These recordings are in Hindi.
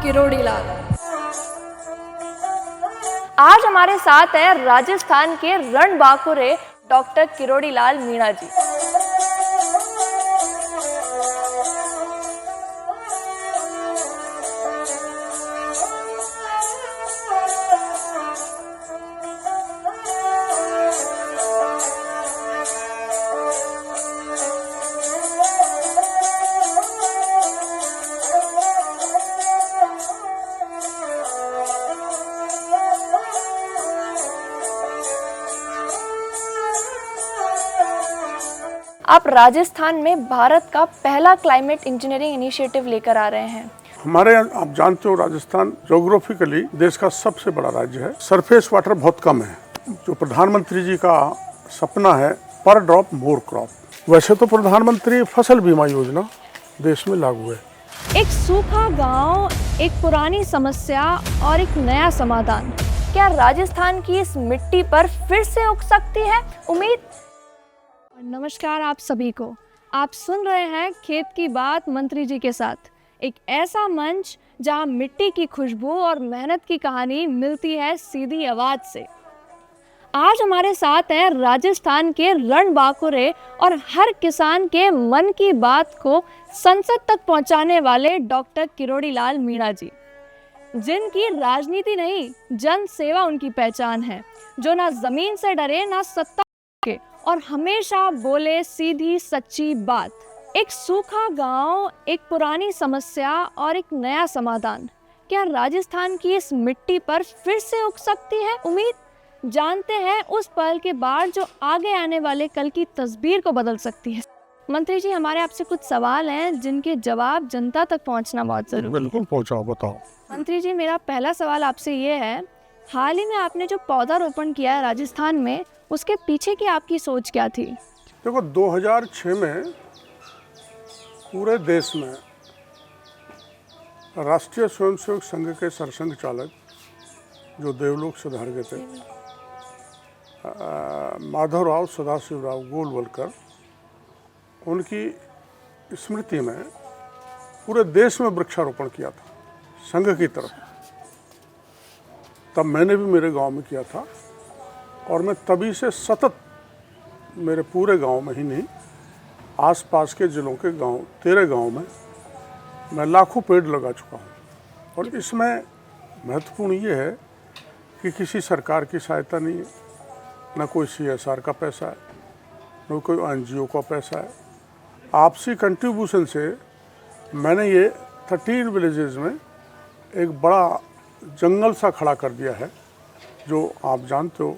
किरोड़ी लाल। आज हमारे साथ हैं राजस्थान के रणबांकुरे डॉक्टर किरोड़ी लाल मीणा जी। आप राजस्थान में भारत का पहला क्लाइमेट इंजीनियरिंग इनिशिएटिव लेकर आ रहे हैं। हमारे यहाँ आप जानते हो राजस्थान ज्योग्राफिकली देश का सबसे बड़ा राज्य है। सरफेस वाटर बहुत कम है। जो प्रधानमंत्री जी का सपना है पर ड्रॉप मोर क्रॉप, वैसे तो प्रधानमंत्री फसल बीमा योजना देश में लागू है। एक सूखा गांव, एक पुरानी समस्या और एक नया समाधान, क्या राजस्थान की इस मिट्टी पर फिर से उग सकती है उम्मीद? नमस्कार आप सभी को। आप सुन रहे हैं खेत की बात मंत्री जी के साथ, एक ऐसा मंच जहां मिट्टी की खुशबू और मेहनत की कहानी मिलती है सीधी आवाज से। आज हमारे साथ हैं राजस्थान के रणबांकुरे और हर किसान के मन की बात को संसद तक पहुंचाने वाले डॉक्टर किरोड़ी लाल मीणा जी, जिनकी राजनीति नहीं जन सेवा उनकी पहचान है, जो ना जमीन से डरे ना सत्ता के और हमेशा बोले सीधी सच्ची बात। एक सूखा गांव, एक पुरानी समस्या और एक नया समाधान, क्या राजस्थान की इस मिट्टी पर फिर से उग सकती है उम्मीद? जानते हैं उस पल के बाद जो आगे आने वाले कल की तस्वीर को बदल सकती है। मंत्री जी, हमारे आपसे कुछ सवाल हैं जिनके जवाब जनता तक पहुंचना बहुत जरूरी है। बिल्कुल पहुंचाओ, बताओ। मंत्री जी, मेरा पहला सवाल आपसे ये है, हाल ही में आपने जो पौधारोपण किया है राजस्थान में, उसके पीछे की आपकी सोच क्या थी? देखो 2006 में पूरे देश में राष्ट्रीय स्वयंसेवक संघ के सरसंघ चालक जो देवलोक से धार गए थे, माधवराव सदाशिवराव गोलवलकर, उनकी स्मृति में पूरे देश में वृक्षारोपण किया था संघ की तरफ। तब मैंने भी मेरे गांव में किया था और मैं तभी से सतत मेरे पूरे गांव में ही नहीं, आसपास के जिलों के गांव 13 गांव में मैं लाखों पेड़ लगा चुका हूं। और इसमें महत्वपूर्ण ये है कि किसी सरकार की सहायता नहीं है, न कोई CSR का पैसा है, न कोई NGO का पैसा है। आपसी कंट्रीब्यूशन से मैंने ये 13 विलेजेस में एक बड़ा जंगल सा खड़ा कर दिया है, जो आप जानते हो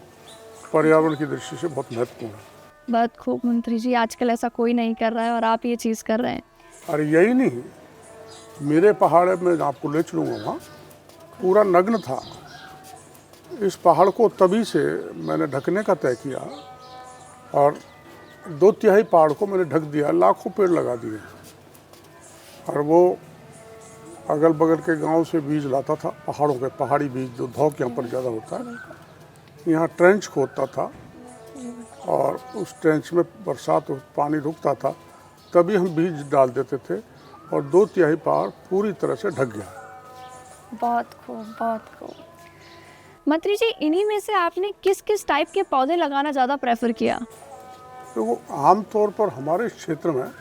पर्यावरण की दृष्टि से बहुत महत्वपूर्ण है। बहुत खूब मंत्री जी, आजकल ऐसा कोई नहीं कर रहा है और आप ये चीज़ कर रहे हैं। अरे यही नहीं, मेरे पहाड़ में आपको ले चलूँगा, वहाँ पूरा नग्न था। इस पहाड़ को तभी से मैंने ढकने का तय किया और 2/3 पहाड़ को मैंने ढक दिया, लाखों पेड़ लगा दिए। और वो अगल बगल के गांव से बीज लाता था, पहाड़ों के पहाड़ी बीज, जो धौक यहाँ पर ज़्यादा होता है। यहाँ ट्रेंच खोदता था और उस ट्रेंच में बरसात और पानी रुकता था, तभी हम बीज डाल देते थे और 2/3 पहाड़ पूरी तरह से ढक गया। बहुत खूब, बहुत खूब। मंत्री जी, इन्हीं में से आपने किस किस टाइप के पौधे लगाना ज़्यादा प्रेफर किया? तो वो आमतौर पर हमारे क्षेत्र में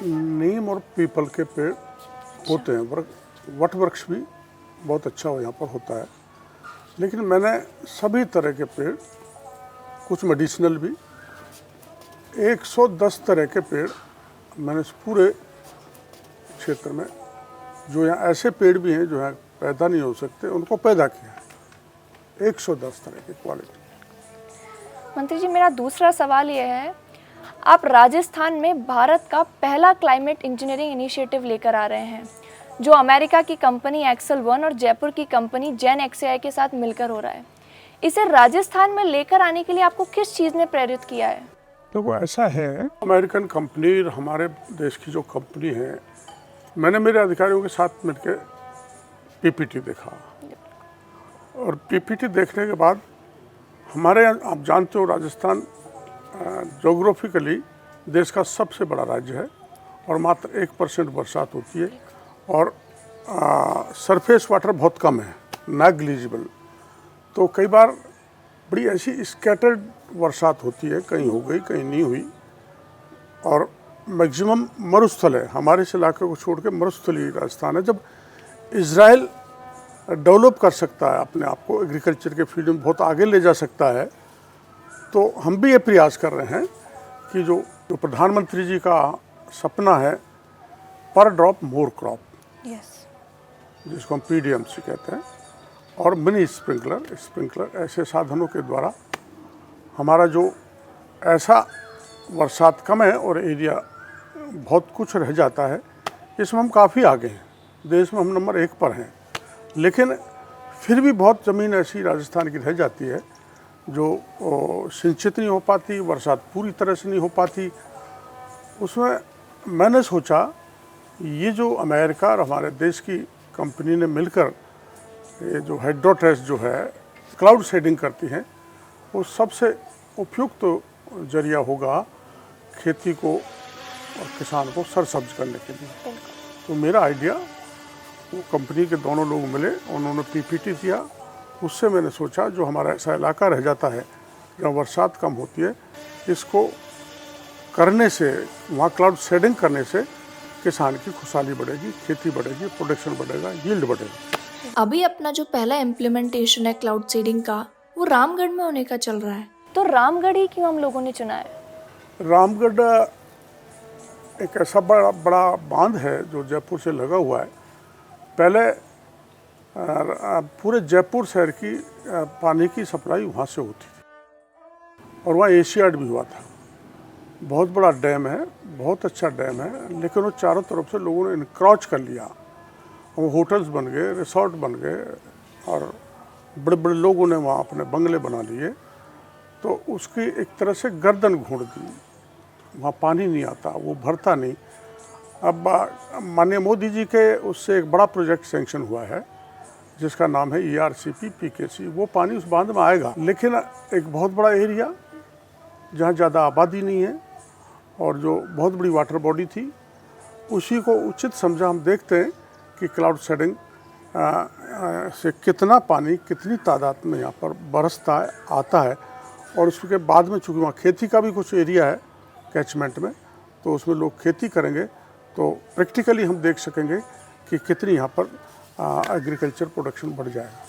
नीम और पीपल के पेड़ होते हैं। वट वृक्ष भी बहुत अच्छा यहाँ पर होता है, लेकिन मैंने सभी तरह के पेड़, कुछ मेडिसिनल भी, 110 तरह के पेड़ मैंने इस पूरे क्षेत्र में, जो यहाँ ऐसे पेड़ भी हैं जो यहाँ पैदा नहीं हो सकते, उनको पैदा किया है। 110 तरह की क्वालिटी। मंत्री जी, मेरा दूसरा सवाल ये है, आप राजस्थान में भारत का पहला क्लाइमेट इंजीनियरिंग इनिशिएटिव लेकर आ रहे हैं, जो अमेरिका की कंपनी एक्सेल वन और जयपुर की कंपनी जेन XAI के साथ मिलकर हो रहा है। इसे राजस्थान में लेकर आने के लिए आपको किस चीज़ ने प्रेरित किया है? तो वो ऐसा है, अमेरिकन कंपनी हमारे देश की जो कंपनी है, मैंने मेरे अधिकारियों के साथ मिलकर PPT देखा और PPT देखने के बाद हमारे यहाँ आप जानते हो राजस्थान ज्योग्राफिकली देश का सबसे बड़ा राज्य है और मात्र 1% बरसात होती है और सरफेस वाटर बहुत कम है, नेग्लिजिबल। तो कई बार बड़ी ऐसी स्कैटर्ड बरसात होती है, कहीं हो गई कहीं नहीं हुई, और मैक्सिमम मरुस्थल है। हमारे इस इलाके को छोड़ के मरुस्थलीय राजस्थान है। जब इजराइल डेवलप कर सकता है अपने आप को, एग्रीकल्चर के फील्ड में बहुत आगे ले जा सकता है, तो हम भी ये प्रयास कर रहे हैं कि जो प्रधानमंत्री जी का सपना है, पर ड्रॉप मोर क्रॉप, जिसको हम PDMC कहते हैं, और मिनी स्प्रिंकलर ऐसे साधनों के द्वारा हमारा जो ऐसा बरसात कम है और एरिया बहुत कुछ रह जाता है, इसमें हम काफ़ी आगे हैं। देश में हम नंबर 1 पर हैं, लेकिन फिर भी बहुत ज़मीन ऐसी राजस्थान की रह जाती है जो सिंचित नहीं हो पाती, बरसात पूरी तरह से नहीं हो पाती। उसमें मैंने सोचा ये जो अमेरिका और हमारे देश की कंपनी ने मिलकर ये जो हाइड्रोट्रेस जो है क्लाउड शेडिंग करती हैं, वो सबसे उपयुक्त जरिया होगा खेती को और किसान को सरसब्ज करने के लिए। तो मेरा आइडिया, वो कंपनी के दोनों लोग मिले, उन्होंने PPT दिया, उससे मैंने सोचा जो हमारा ऐसा इलाका रह जाता है जहाँ बरसात कम होती है, इसको करने से, वहाँ क्लाउड शेडिंग करने से किसान की खुशहाली बढ़ेगी, खेती बढ़ेगी, प्रोडक्शन बढ़ेगा, यील्ड बढ़ेगा। अभी अपना जो पहला इम्प्लीमेंटेशन है क्लाउड सीडिंग का, वो रामगढ़ में होने का चल रहा है। तो रामगढ़ ही क्यों हम लोगों ने चुना है? रामगढ़ एक ऐसा बड़ा बांध है जो जयपुर से लगा हुआ है। पहले पूरे जयपुर शहर की पानी की सप्लाई वहाँ से होती थी और वहाँ एशियाड भी हुआ था। बहुत बड़ा डैम है, बहुत अच्छा डैम है, लेकिन वो चारों तरफ से लोगों ने इनक्रॉच कर लिया। वो होटल्स बन गए, रिसोर्ट बन गए और बड़े बड़े लोगों ने वहाँ अपने बंगले बना लिए। तो उसकी एक तरह से गर्दन घोंट दी, वहाँ पानी नहीं आता, वो भरता नहीं। अब माननीय मोदी जी के उससे एक बड़ा प्रोजेक्ट सैंक्शन हुआ है जिसका नाम है ERCP PKC। वो पानी उस बांध में आएगा, लेकिन एक बहुत बड़ा एरिया जहाँ ज़्यादा आबादी नहीं है और जो बहुत बड़ी वाटर बॉडी थी, उसी को उचित समझा। हम देखते हैं कि क्लाउड शेडिंग से कितना पानी कितनी तादाद में यहाँ पर बरसता है, आता है, और उसके बाद में चूँकि वहाँ खेती का भी कुछ एरिया है कैचमेंट में, तो उसमें लोग खेती करेंगे तो प्रैक्टिकली हम देख सकेंगे कि कितनी यहाँ पर एग्रीकल्चर प्रोडक्शन बढ़ जाएगा।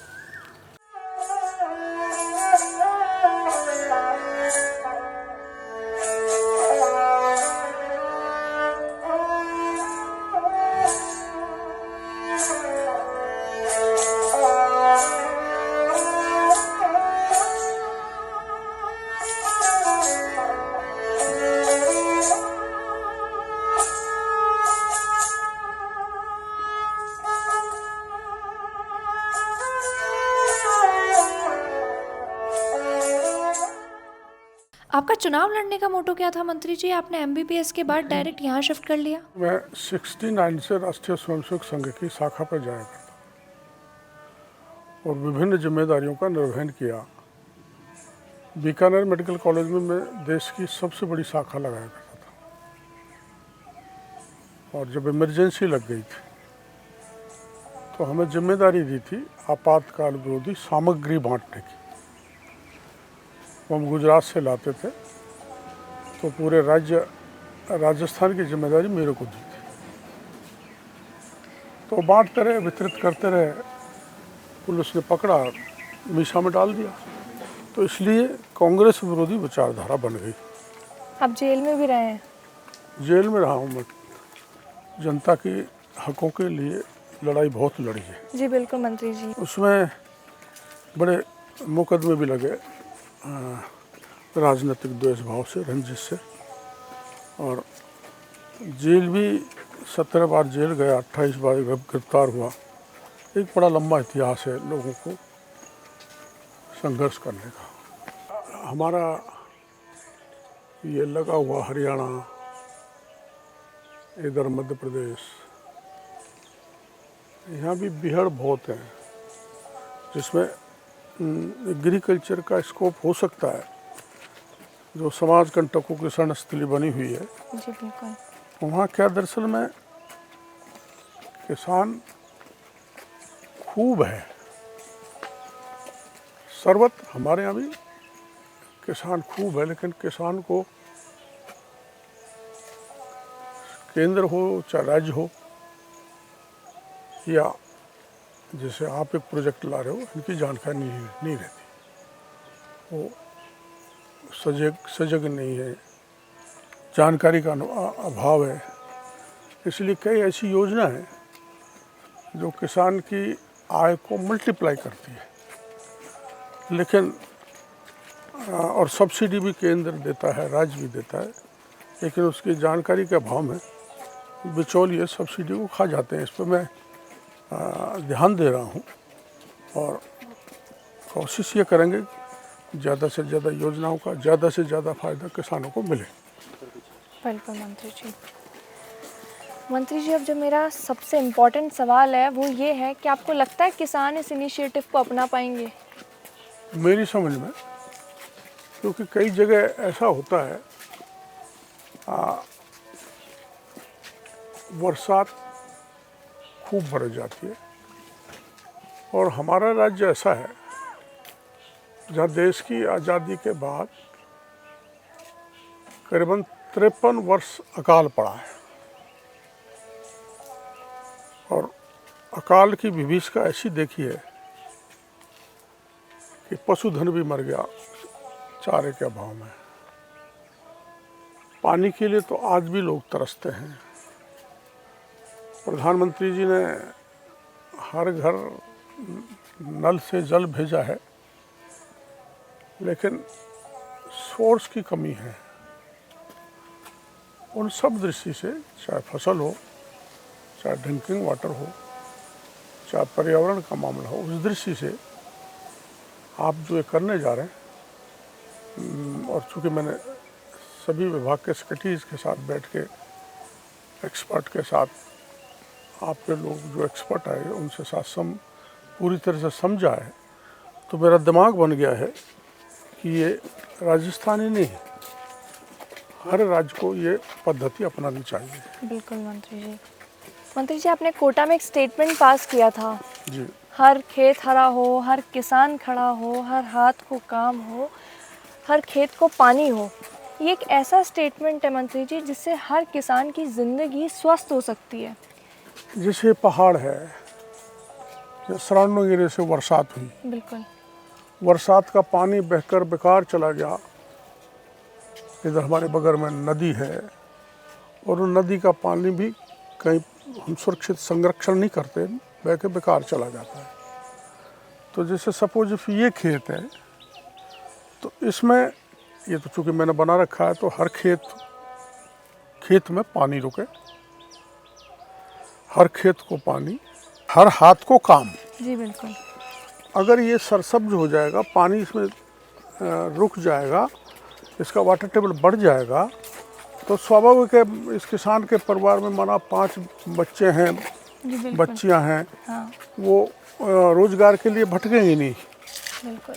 आपका चुनाव लड़ने का मोटो क्या था मंत्री जी? आपने MBBS के बाद डायरेक्ट यहाँ शिफ्ट कर लिया। मैं 69 से राष्ट्रीय स्वयंसेवक संघ की शाखा पर जाया करता और विभिन्न जिम्मेदारियों का निर्वहन किया। बीकानेर मेडिकल कॉलेज में मैं देश की सबसे बड़ी शाखा लगाया करता था, और जब इमरजेंसी लग गई थी तो हमें जिम्मेदारी दी थी आपातकाल विरोधी सामग्री बांटने की। हम गुजरात से लाते थे, तो पूरे राजस्थान की जिम्मेदारी मेरे को दी थी। तो बांटते रहे, वितरित करते रहे, पुलिस ने पकड़ा, मीसा में डाल दिया। तो इसलिए कांग्रेस विरोधी विचारधारा बन गई। आप जेल में भी रहे हैं? जेल में रहा हूँ मैं, जनता के हकों के लिए लड़ाई बहुत लड़ी है। जी बिल्कुल मंत्री जी। उसमें बड़े मुकदमे भी लगे राजनीतिक द्वेषभाव से, रंजिश से, और जेल भी 17 बार जेल गया, 28 बार गिरफ्तार हुआ। एक बड़ा लंबा इतिहास है लोगों को संघर्ष करने का। हमारा ये लगा हुआ हरियाणा, इधर मध्य प्रदेश, यहाँ भी बिहड़ बहुत है जिसमें एग्रीकल्चर का स्कोप हो सकता है, जो समाज कंटकों की शरणस्थली बनी हुई है। जी बिल्कुल। वहाँ क्या दरअसल में किसान खूब है, सर्वत्र हमारे यहाँ भी किसान खूब है, लेकिन किसान को केंद्र हो चाहे राज्य हो या जैसे आप एक प्रोजेक्ट ला रहे हो, इनकी जानकारी नहीं रहती, वो सजग नहीं है, जानकारी का अभाव है। इसलिए कई ऐसी योजना है जो किसान की आय को मल्टीप्लाई करती है, लेकिन और सब्सिडी भी केंद्र देता है, राज्य भी देता है, लेकिन उसकी जानकारी के अभाव में बिचौलिए सब्सिडी को खा जाते हैं। इस पर मैं ध्यान दे रहा हूँ और कोशिश ये करेंगे ज़्यादा से ज़्यादा योजनाओं का ज़्यादा से ज़्यादा फायदा किसानों को मिले। बिल्कुल मंत्री जी अब जो मेरा सबसे इम्पोर्टेंट सवाल है वो ये है कि आपको लगता है किसान इस इनिशिएटिव को अपना पाएंगे? मेरी समझ में, क्योंकि कई जगह ऐसा होता है बरसात खूब बरस जाती है, और हमारा राज्य ऐसा है जहाँ देश की आज़ादी के बाद करीबन 53 वर्ष अकाल पड़ा है, और अकाल की विभीषिका ऐसी देखी है कि पशुधन भी मर गया चारे के अभाव में। पानी के लिए तो आज भी लोग तरसते हैं। प्रधानमंत्री जी ने हर घर नल से जल भेजा है, लेकिन सोर्स की कमी है। उन सब दृष्टि से, चाहे फसल हो, चाहे ड्रिंकिंग वाटर हो, चाहे पर्यावरण का मामला हो, उस दृष्टि से आप जो ये करने जा रहे हैं, और चूँकि मैंने सभी विभाग के सेक्रेटरीज के साथ बैठ के एक्सपर्ट के साथ, आपके लोग जो एक्सपर्ट आए उनसे साथ पूरी तरह से समझा है, तो मेरा दिमाग बन गया है कि ये राजस्थान ही नहीं, हर राज्य को ये पद्धति अपनानी चाहिए। बिल्कुल मंत्री जी आपने कोटा में एक स्टेटमेंट पास किया था जी, हर खेत हरा हो, हर किसान खड़ा हो, हर हाथ को काम हो, हर खेत को पानी हो। ये एक ऐसा स्टेटमेंट है मंत्री जी जिससे हर किसान की ज़िंदगी स्वस्थ हो सकती है। जैसे पहाड़ है, सराउंडिंग एरिया से बरसात हुई, बिल्कुल, बरसात का पानी बहकर बेकार चला गया, इधर हमारे बगल में नदी है, और उन नदी का पानी भी कहीं हम सुरक्षित संरक्षण नहीं करते, बह के बेकार चला जाता है। तो जैसे सपोज इफ ये खेत है, तो इसमें ये तो चूँकि मैंने बना रखा है, तो हर खेत में पानी रुके, हर खेत को पानी, हर हाथ को काम। जी बिल्कुल। अगर ये सरसब्ज हो जाएगा, पानी इसमें रुक जाएगा, इसका वाटर टेबल बढ़ जाएगा, तो स्वाभाविक है इस किसान के परिवार में माना 5 बच्चे हैं, बच्चियां हैं, हाँ। वो रोजगार के लिए भटकेंगे नहीं, बिल्कुल,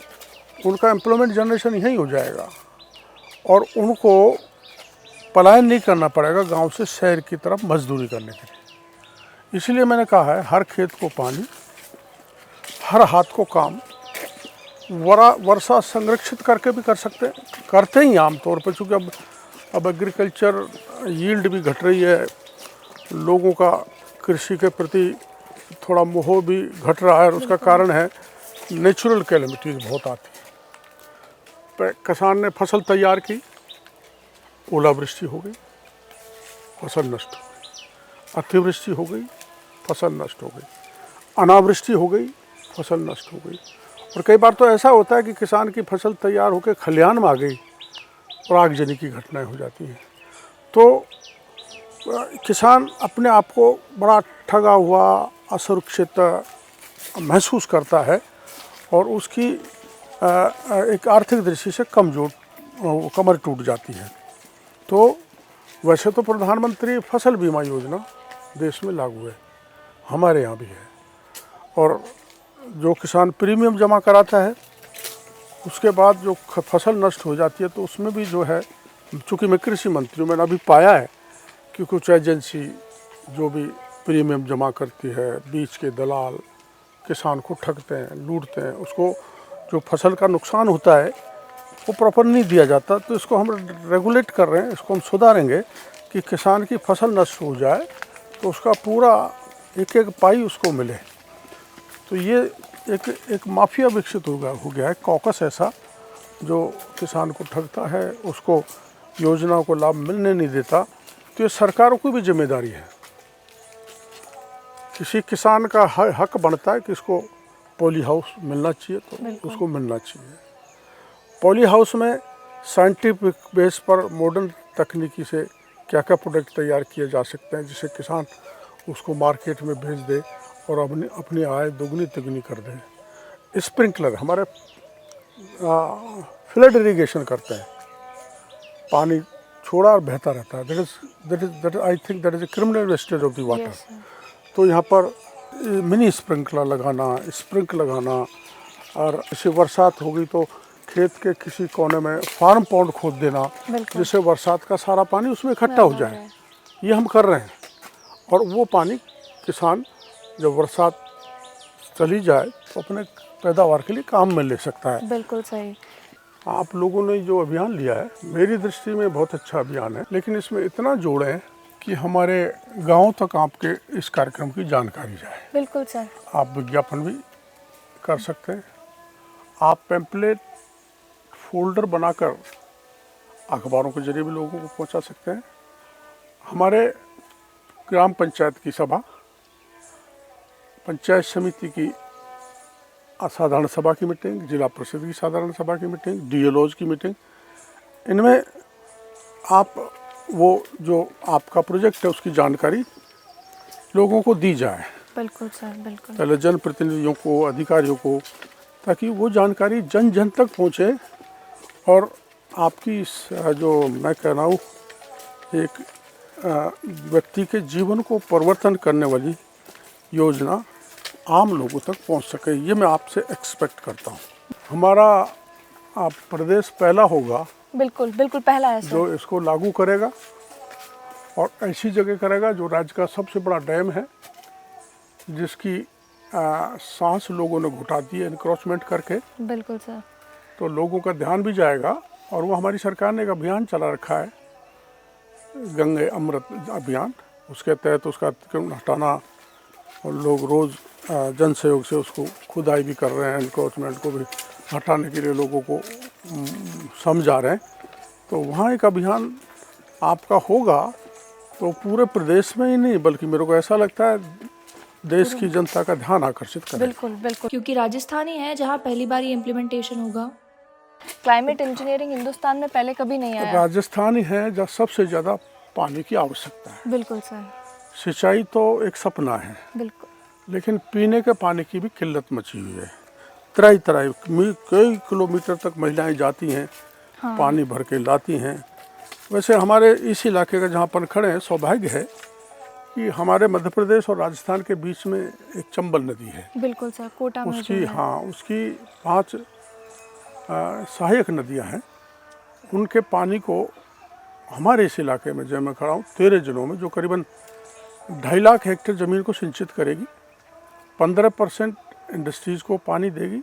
उनका एम्प्लॉयमेंट जनरेशन यहीं हो जाएगा, और उनको पलायन नहीं करना पड़ेगा गांव से शहर की तरफ मजदूरी करने के लिए। इसलिए मैंने कहा है हर खेत को पानी, हर हाथ को काम। वर्षा संरक्षित करके भी कर सकते हैं, करते ही आमतौर पर, चूँकि अब एग्रीकल्चर यील्ड भी घट रही है, लोगों का कृषि के प्रति थोड़ा मोह भी घट रहा है, और उसका कारण है नेचुरल कैलेमिटीज बहुत आती है। किसान ने फसल तैयार की, ओलावृष्टि हो गई, फसल नष्ट हो गई, अतिवृष्टि हो गई, फसल नष्ट हो गई, अनावृष्टि हो गई, फसल नष्ट हो गई। और कई बार तो ऐसा होता है कि किसान की फसल तैयार होकर खलिहान में आ गई और आगजनी की घटनाएं हो जाती हैं। तो किसान अपने आप को बड़ा ठगा हुआ, असुरक्षित महसूस करता है, और उसकी एक आर्थिक दृष्टि से कमर टूट जाती है। तो वैसे तो प्रधानमंत्री फसल बीमा योजना देश में लागू है, हमारे यहाँ भी है, और जो किसान प्रीमियम जमा कराता है, उसके बाद जो फसल नष्ट हो जाती है, तो उसमें भी जो है, चूँकि मैं कृषि मंत्री हूँ, मैंने अभी पाया है कि कुछ एजेंसी जो भी प्रीमियम जमा करती है, बीच के दलाल किसान को ठगते हैं, लूटते हैं, उसको जो फसल का नुकसान होता है वो प्रॉपर नहीं दिया जाता। तो इसको हम रेगुलेट कर रहे हैं, इसको हम सुधारेंगे कि किसान की फसल नष्ट हो जाए तो उसका पूरा एक एक पाई उसको मिले। तो ये एक माफिया विकसित हो गया है, कॉकस ऐसा, जो किसान को ठगता है, उसको योजनाओं को लाभ मिलने नहीं देता। तो ये सरकारों की भी जिम्मेदारी है। किसी किसान का हक बनता है कि इसको पॉली हाउस मिलना चाहिए तो उसको मिलना चाहिए। पॉली हाउस में साइंटिफिक बेस पर मॉडर्न तकनीकी से क्या क्या प्रोडक्ट तैयार किए जा सकते हैं जिससे किसान उसको मार्केट में भेज दे और अपनी आय दोगुनी तिगुनी कर दे। स्प्रिंकलर हमारे फ्लड इरिगेशन करते हैं, पानी छोड़ा और बहता रहता है। That I think that is a criminal wastage of the water. तो यहाँ पर मिनी स्प्रिंकलर लगाना, स्प्रिंक लगाना, और जैसे बरसात हो गई तो खेत के किसी कोने में फार्म पॉन्ड खोद देना जिससे बरसात का सारा पानी उसमें इकट्ठा हो जाए। ये हम कर रहे हैं और वो पानी किसान जब बरसात चली जाए तो अपने पैदावार के लिए काम में ले सकता है। बिल्कुल सही। आप लोगों ने जो अभियान लिया है मेरी दृष्टि में बहुत अच्छा अभियान है, लेकिन इसमें इतना जोड़ें कि हमारे गांव तक आपके इस कार्यक्रम की जानकारी जाए। बिल्कुल सर। आप विज्ञापन भी कर सकते हैं, आप पैम्पलेट फोल्डर बनाकर अखबारों के जरिए भी लोगों को पहुंचा सकते हैं। हमारे ग्राम पंचायत की सभा, पंचायत समिति की साधारण सभा की मीटिंग, जिला परिषद की साधारण सभा की मीटिंग, डीएलओज की मीटिंग, इनमें आप वो जो आपका प्रोजेक्ट है उसकी जानकारी लोगों को दी जाए। बिल्कुल सर, बिल्कुल। पहले जनप्रतिनिधियों को, अधिकारियों को, ताकि वो जानकारी जन जन तक पहुँचे और आपकी जो मैं कह रहा हूँ एक व्यक्ति के जीवन को परिवर्तन करने वाली योजना आम लोगों तक पहुंच सके, ये मैं आपसे एक्सपेक्ट करता हूं। हमारा प्रदेश पहला होगा, बिल्कुल बिल्कुल पहला है सर, जो इसको लागू करेगा और ऐसी जगह करेगा जो राज्य का सबसे बड़ा डैम है जिसकी सांस लोगों ने घुटा दी है एनक्रोचमेंट करके। बिल्कुल सर। तो लोगों का ध्यान भी जाएगा और वो हमारी सरकार ने एक अभियान चला रखा है, गंगे अमृत अभियान, उसके तहत उसका हटाना और लोग रोज़ जन सहयोग से उसको खुदाई भी कर रहे हैं, एनक्रोचमेंट को भी हटाने के लिए लोगों को समझा रहे हैं। तो वहाँ एक अभियान आपका होगा तो पूरे प्रदेश में ही नहीं बल्कि मेरे को ऐसा लगता है देश की जनता का ध्यान आकर्षित करेगा। बिल्कुल बिल्कुल, क्योंकि राजस्थान ही है जहाँ पहली बार ये इम्प्लीमेंटेशन होगा। क्लाइमेट इंजीनियरिंग हिंदुस्तान में पहले कभी नहीं आया। राजस्थान ही है जहाँ सबसे ज़्यादा पानी की आवश्यकता है। बिल्कुल सर। सिंचाई तो एक सपना है, बिल्कुल, लेकिन पीने के पानी की भी किल्लत मची हुई है। तराई तराई कई किलोमीटर तक महिलाएं जाती हैं, हाँ। पानी भर के लाती हैं। वैसे हमारे इस इलाके का जहाँ पर खड़े हैं सौभाग्य है कि हमारे मध्य प्रदेश और राजस्थान के बीच में एक चंबल नदी है। बिल्कुल सर, कोटा में उसकी जो है। हाँ उसकी 5 सहायक नदियाँ हैं। उनके पानी को हमारे इस इलाके में, जब मैं खड़ा हूँ 13 जिलों में, जो करीबन 2.5 लाख हेक्टेयर ज़मीन को सिंचित करेगी, 15% इंडस्ट्रीज़ को पानी देगी,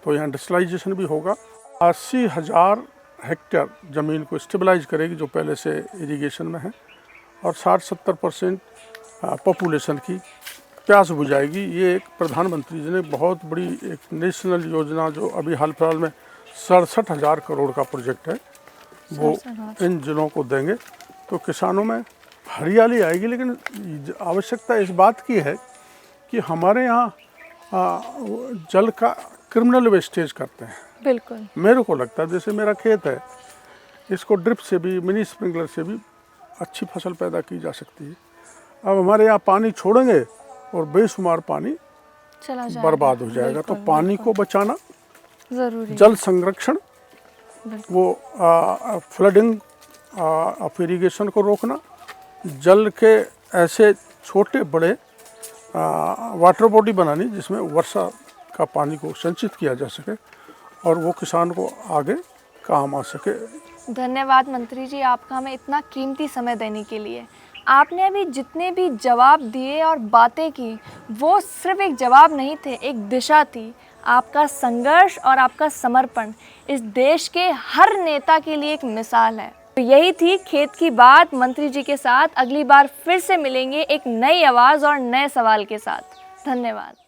तो यहाँ इंडस्ट्रियलाइजेशन भी होगा। 80,000 हेक्टेयर ज़मीन को स्टेबलाइज करेगी जो पहले से इरिगेशन में है, और 60-70% पॉपुलेशन की प्यास बुझाएगी। ये एक प्रधानमंत्री जी ने बहुत बड़ी एक नेशनल योजना जो अभी हाल फिलहाल में 67,000 करोड़ का प्रोजेक्ट है, वो इन जिलों को देंगे। तो किसानों में हरियाली आएगी। लेकिन आवश्यकता इस बात की है कि हमारे यहाँ जल का क्रिमिनल वेस्टेज करते हैं। बिल्कुल, मेरे को लगता है जैसे मेरा खेत है, इसको ड्रिप से भी, मिनी स्प्रिंकलर से भी अच्छी फसल पैदा की जा सकती है। अब हमारे यहाँ पानी छोड़ेंगे और बेशुमार पानी चला जाएगा, बर्बाद हो जाएगा। तो पानी को बचाना जरूरी, जल संरक्षण, वो फ्लडिंग ऑफ इरिगेशन को रोकना, जल के ऐसे छोटे बड़े वाटर बॉडी बनानी जिसमें वर्षा का पानी को संचित किया जा सके और वो किसान को आगे काम आ सके। धन्यवाद मंत्री जी आपका हमें इतना कीमती समय देने के लिए। आपने अभी जितने भी जवाब दिए और बातें की, वो सिर्फ एक जवाब नहीं थे, एक दिशा थी। आपका संघर्ष और आपका समर्पण इस देश के हर नेता के लिए एक मिसाल है। तो यही थी खेत की बात मंत्री जी के साथ। अगली बार फिर से मिलेंगे एक नई आवाज़ और नए सवाल के साथ। धन्यवाद।